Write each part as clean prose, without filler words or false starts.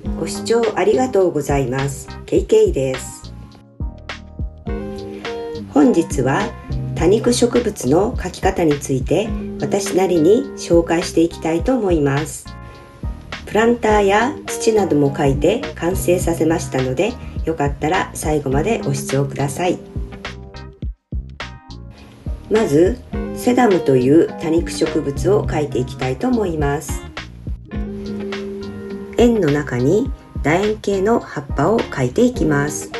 ご視聴ありがとうございます。KK です。本日は多肉植物の描き方について私なりに紹介していきたいと思います。プランターや土なども描いて完成させましたので、よかったら最後までご視聴ください。まずセダムという多肉植物を描いていきたいと思います。円の中に楕円形の葉っぱを描いていきます。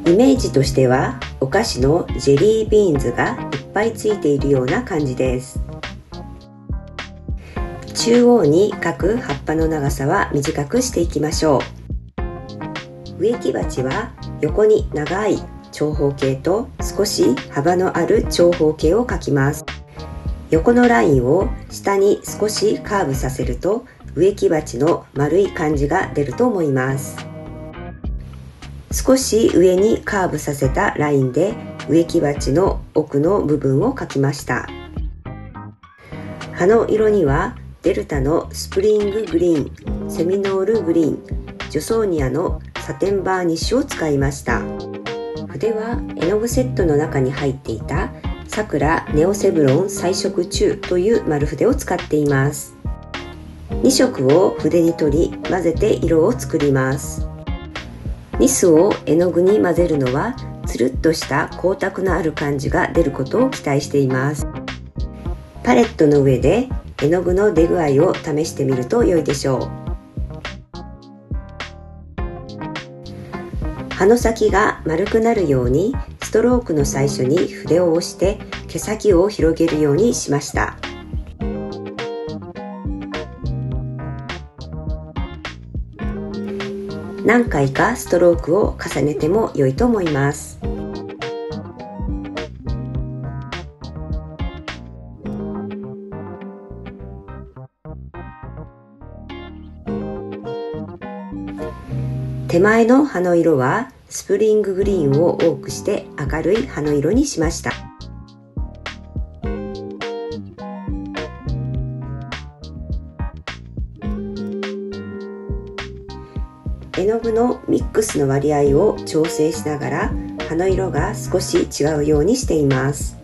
イメージとしてはお菓子のジェリービーンズがいっぱいついているような感じです。中央に描く葉っぱの長さは短くしていきましょう。植木鉢は横に長い長方形と少し幅のある長方形を描きます。横のラインを下に少しカーブさせると植木鉢の丸い感じが出ると思います。少し上にカーブさせたラインで植木鉢の奥の部分を描きました。葉の色にはデルタのスプリンググリーン、セミノールグリーン、ジョソーニアのサテンバーニッシュを使いました。筆は絵の具セットの中に入っていたさくらネオセブロン彩色中という丸筆を使っています。2色を筆に取り混ぜて色を作ります。ニスを絵の具に混ぜるのはつるっとした光沢のある感じが出ることを期待しています。パレットの上で絵の具の出具合を試してみると良いでしょう。葉の先が丸くなるようにストロークの最初に筆を押して毛先を広げるようにしました。何回かストロークを重ねても良いと思います。手前の葉の色はスプリンググリーンを多くして明るい葉の色にしました。絵の具のミックスの割合を調整しながら葉の色が少し違うようにしています。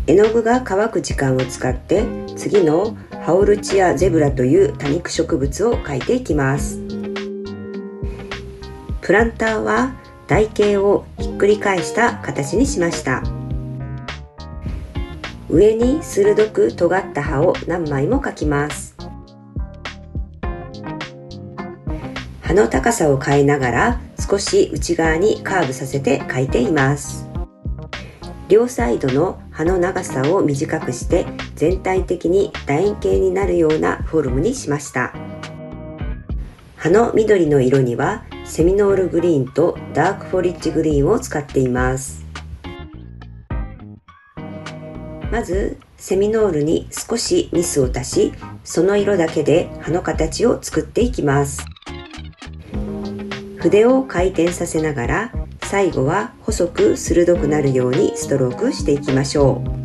絵の具が乾く時間を使って次のハオルチアゼブラという多肉植物を描いていきます。プランターは台形をひっくり返した形にしました。上に鋭く尖った葉を何枚も描きます。葉の高さを変えながら少し内側にカーブさせて描いています。両サイドの葉の長さを短くして全体的に楕円形になるようなフォルムにしました。葉の緑の色にはセミノールグリーンとダークフォリッジグリーンを使っています。まずセミノールに少しニスを足し、その色だけで葉の形を作っていきます。筆を回転させながら最後は細く鋭くなるようにストロークしていきましょう。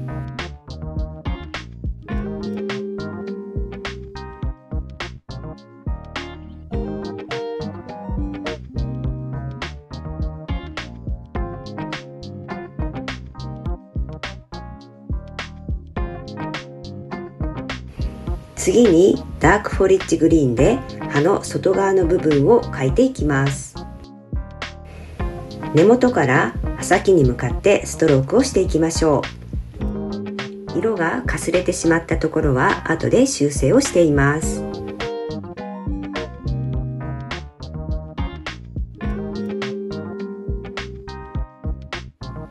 次にダークフォリッジグリーンで葉の外側の部分を描いていきます。根元から葉先に向かってストロークをしていきましょう。色がかすれてしまったところは後で修正をしています。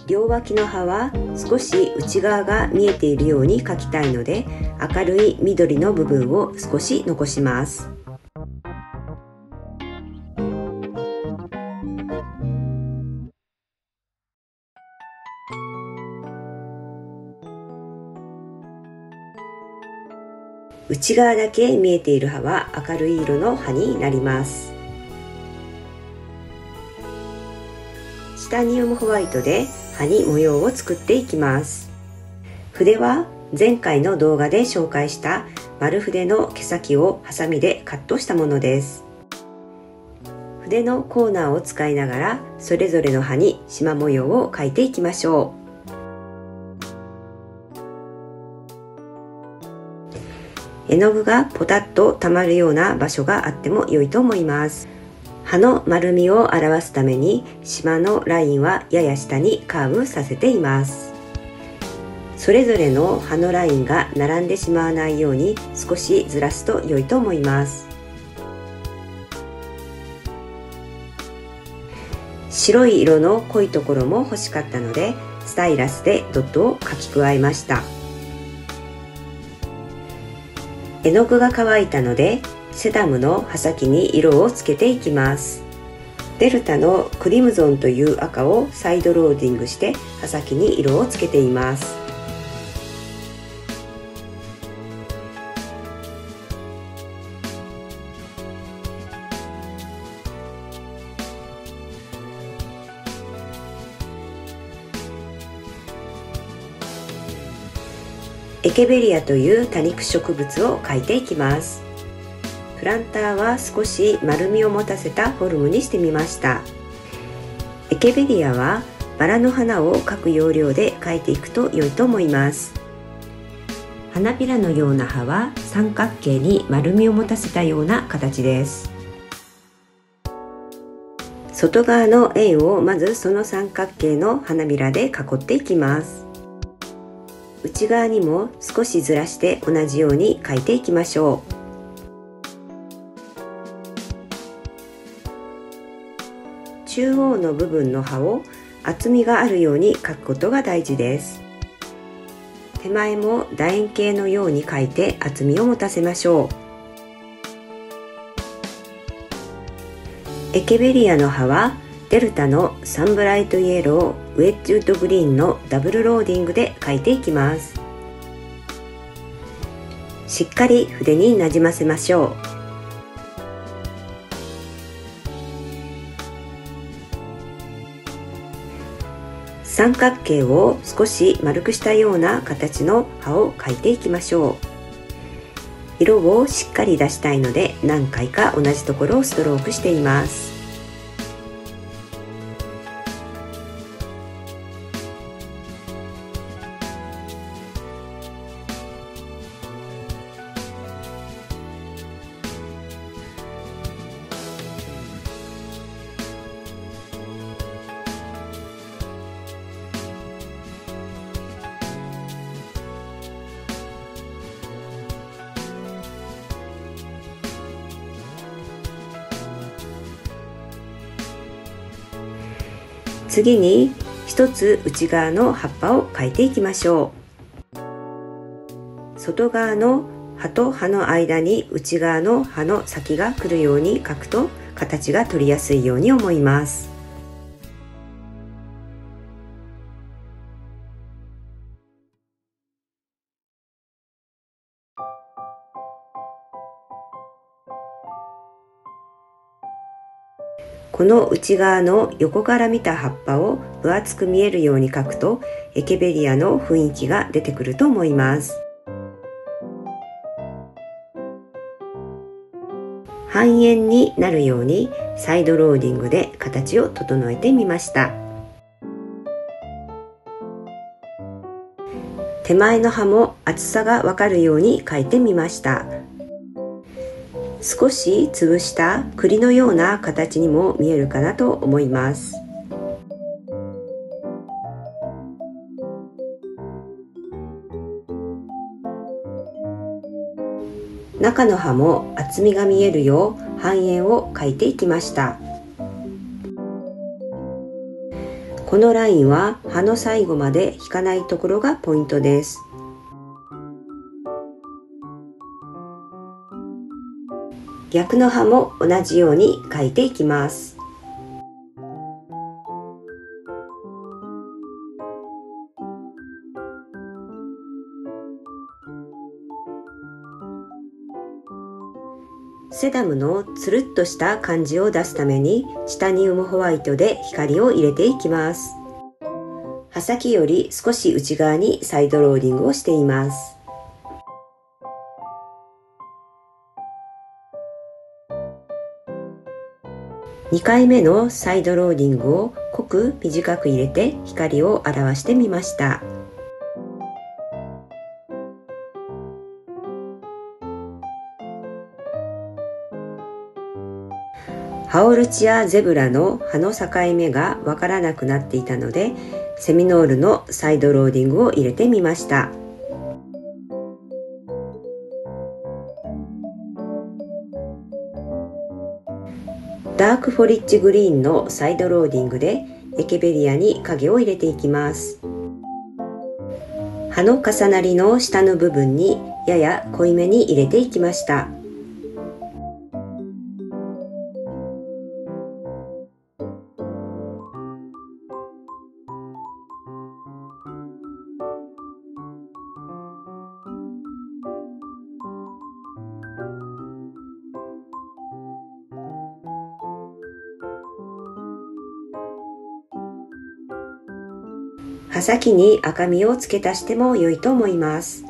両脇の葉は少し内側が見えているように描きたいので明るい緑の部分を少し残します。内側だけ見えている葉は明るい色の葉になります。チタニウムホワイトで葉に模様を作っていきます。筆は前回の動画で紹介した丸筆の毛先をハサミでカットしたものです。筆のコーナーを使いながらそれぞれの葉に縞模様を描いていきましょう。絵の具がポタッとたまるような場所があっても良いと思います。葉の丸みを表すために縞のラインはやや下にカーブさせています。それぞれの葉のラインが並んでしまわないように少しずらすと良いと思います。白い色の濃いところも欲しかったのでスタイラスでドットを描き加えました。絵の具が乾いたのでセダムの葉先に色をつけていきます。デルタのクリムゾンという赤をサイドローディングして葉先に色をつけています。エケベリアという多肉植物を描いていきます。プランターは少し丸みを持たせたフォルムにしてみました。エケベリアはバラの花を描く要領で描いていくと良いと思います。花びらのような葉は三角形に丸みを持たせたような形です。外側の円をまずその三角形の花びらで囲っていきます。内側にも少しずらして同じように描いていきましょう。中央の部分の葉を厚みがあるように描くことが大事です。手前も楕円形のように描いて厚みを持たせましょう。エケベリアの葉はデルタのサンブライトイエロー、ウェッジウッドグリーンのダブルローディングで描いていきます。しっかり筆になじませましょう。三角形を少し丸くしたような形の葉を描いていきましょう。色をしっかり出したいので何回か同じところをストロークしています。次に一つ内側の葉っぱを描いていきましょう。外側の葉と葉の間に内側の葉の先が来るように描くと形が取りやすいように思います。この内側の横から見た葉っぱを分厚く見えるように描くとエケベリアの雰囲気が出てくると思います。半円になるようにサイドローディングで形を整えてみました。手前の葉も厚さがわかるように描いてみました。少し潰した栗のような形にも見えるかなと思います。中の葉も厚みが見えるよう半円を描いていきました。このラインは葉の最後まで引かないところがポイントです。逆の葉も同じように描いていきます。セダムのつるっとした感じを出すためにチタニウムホワイトで光を入れていきます。葉先より少し内側にサイドローディングをしています。2回目のサイドローディングを濃く短く入れて光を表してみました。ハオルチアゼブラの葉の境目がわからなくなっていたので、セミノールのサイドローディングを入れてみました。ダークフォリッジグリーンのサイドローディングでエケベリアに影を入れていきます。葉の重なりの下の部分にやや濃いめに入れていきました。葉先に赤みを付け足しても良いと思います。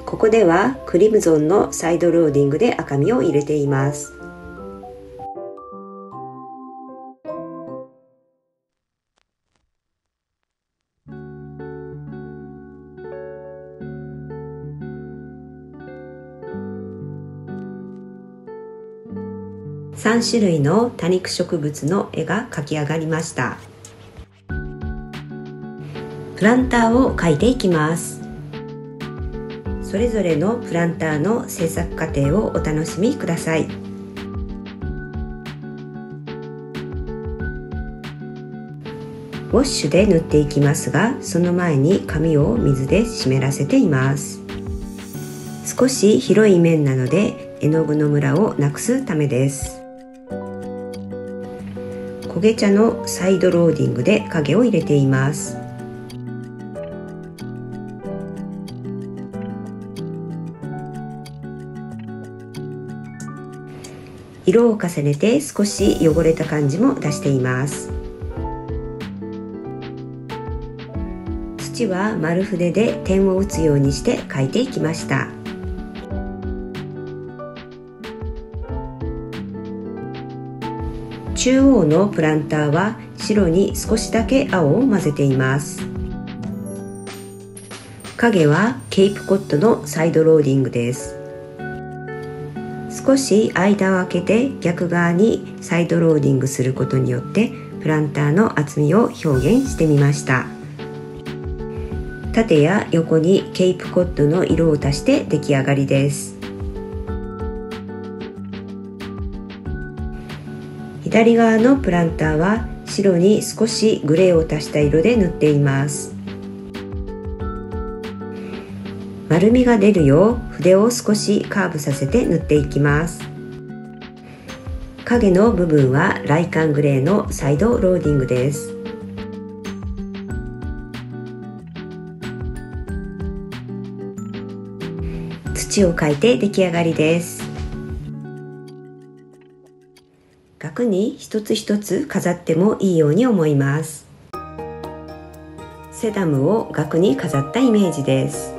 ここではクリムゾンのサイドローディングで赤みを入れています。3種類の多肉植物の絵が描き上がりました。プランターを描いていきます。それぞれのプランターの制作過程をお楽しみください。ウォッシュで塗っていきますが、その前に紙を水で湿らせています。少し広い面なので絵の具のムラをなくすためです。焦げ茶のサイドローディングで影を入れています。色を重ねて少し汚れた感じも出しています。土は丸筆で点を打つようにして描いていきました。中央のプランターは白に少しだけ青を混ぜています。影はケープコットのサイドローディングです。少し間を空けて逆側にサイドローディングすることによってプランターの厚みを表現してみました。縦や横にケープコットの色を足して出来上がりです。左側のプランターは白に少しグレーを足した色で塗っています。丸みが出るよう筆を少しカーブさせて塗っていきます。影の部分はライカングレーのサイドローディングです。土を描いて出来上がりです。額に一つ一つ飾ってもいいように思います。セダムを額に飾ったイメージです。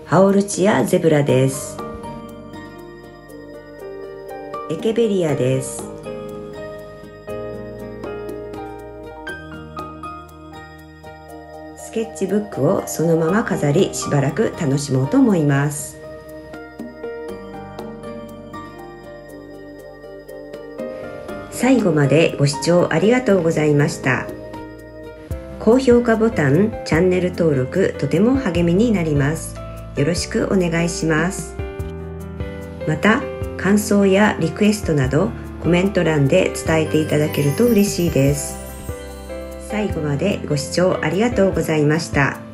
ハオルチアゼブラです。エケベリアです。スケッチブックをそのまま飾り、しばらく楽しもうと思います。最後までご視聴ありがとうございました。高評価ボタン、チャンネル登録とても励みになります。よろしくお願いします。また感想やリクエストなどコメント欄で伝えていただけると嬉しいです。最後までご視聴ありがとうございました。